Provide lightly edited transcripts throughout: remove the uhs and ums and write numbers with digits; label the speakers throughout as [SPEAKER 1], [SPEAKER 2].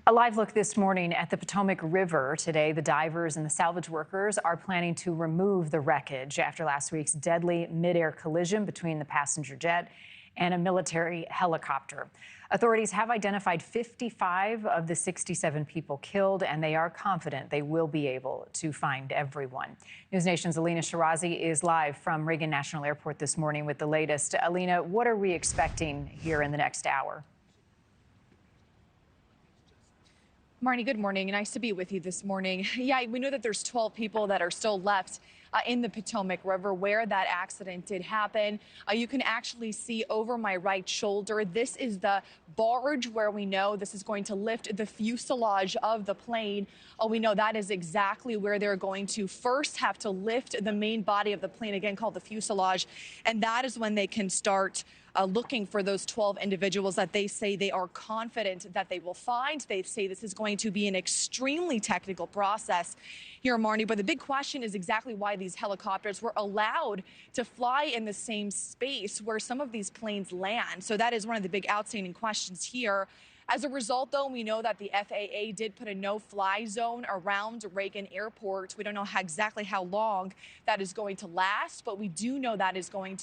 [SPEAKER 1] A live look this morning at the Potomac River. Today, the divers and the salvage workers are planning to remove the wreckage after last week's deadly midair collision between the passenger jet and a military helicopter. Authorities have identified 55 of the 67 people killed, and they are confident they will be able to find everyone. NewsNation's Alina Shirazi is live from Reagan National Airport this morning with the latest. Alina, what are we expecting here in the next hour?
[SPEAKER 2] Marni, good morning. Nice to be with you this morning. Yeah, we know that there's 12 people that are still left in the Potomac River where that accident did happen. You can actually see over my right shoulder, this is the barge where we know this is going to lift the fuselage of the plane. We know that is exactly where they're going to first have to lift the main body of the plane, again called the fuselage, and that is when they can start looking for those 12 individuals that they say they are confident that they will find. They say this is going to be an extremely technical process here, Marni. But the big question is exactly why these helicopters were allowed to fly in the same space where some of these planes land. So that is one of the big outstanding questions here. As a result, though, we know that the FAA did put a no-fly zone around Reagan Airport. We don't know exactly how long that is going to last, but we do know that is going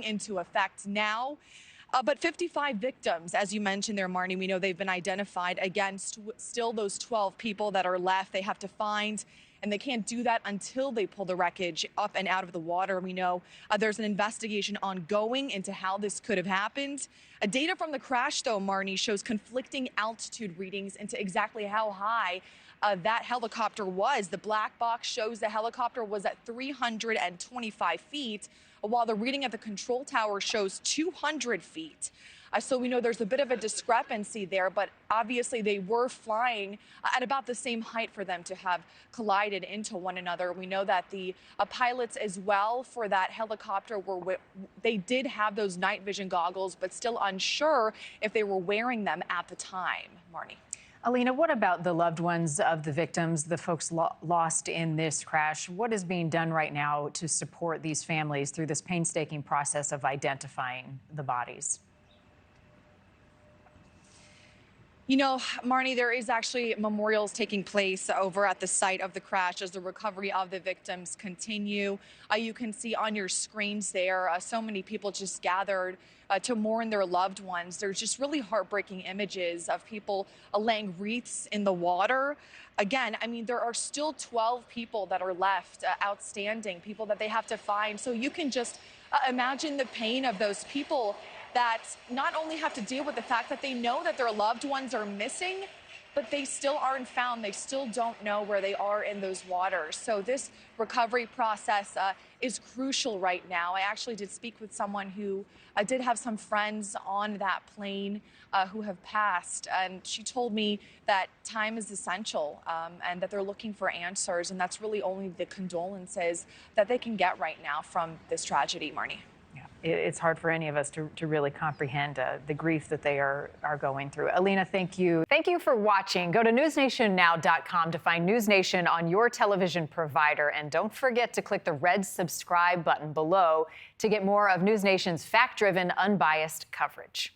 [SPEAKER 2] into effect now. But 55 victims, as you mentioned there, Marni, we know they've been identified. Again, still those 12 people that are left, they have to find, and they can't do that until they pull the wreckage up and out of the water. We know there's an investigation ongoing into how this could have happened. Data from the crash, though, Marni, shows conflicting altitude readings into exactly how high that helicopter was. The black box shows the helicopter was at 325 feet, while the reading at the control tower shows 200 feet. So we know there's a bit of a discrepancy there, but obviously they were flying at about the same height for them to have collided into one another. We know that the pilots as well for that helicopter they did have those night vision goggles, but still unsure if they were wearing them at the time. Marni.
[SPEAKER 1] Alina, what about the loved ones of the victims, the folks lost in this crash? What is being done right now to support these families through this painstaking process of identifying the bodies?
[SPEAKER 2] You know, Marni, there is actually memorials taking place over at the site of the crash as the recovery of the victims continue. You can see on your screens there, so many people just gathered to mourn their loved ones. There's just really heartbreaking images of people laying wreaths in the water. Again, I mean, there are still 12 people that are left outstanding, people that they have to find. So you can just imagine the pain of those people that not only have to deal with the fact that they know that their loved ones are missing, but they still aren't found. They still don't know where they are in those waters. So this recovery process is crucial right now. I actually did speak with someone who did have some friends on that plane who have passed, and she told me that time is essential and that they're looking for answers, and that's really only the condolences that they can get right now from this tragedy, Marni.
[SPEAKER 1] It's hard for any of us to really comprehend the grief that they are going through. Alina, thank you. Thank you for watching. Go to newsnationnow.com to find NewsNation on your television provider. And don't forget to click the red subscribe button below to get more of NewsNation's fact-driven, unbiased coverage.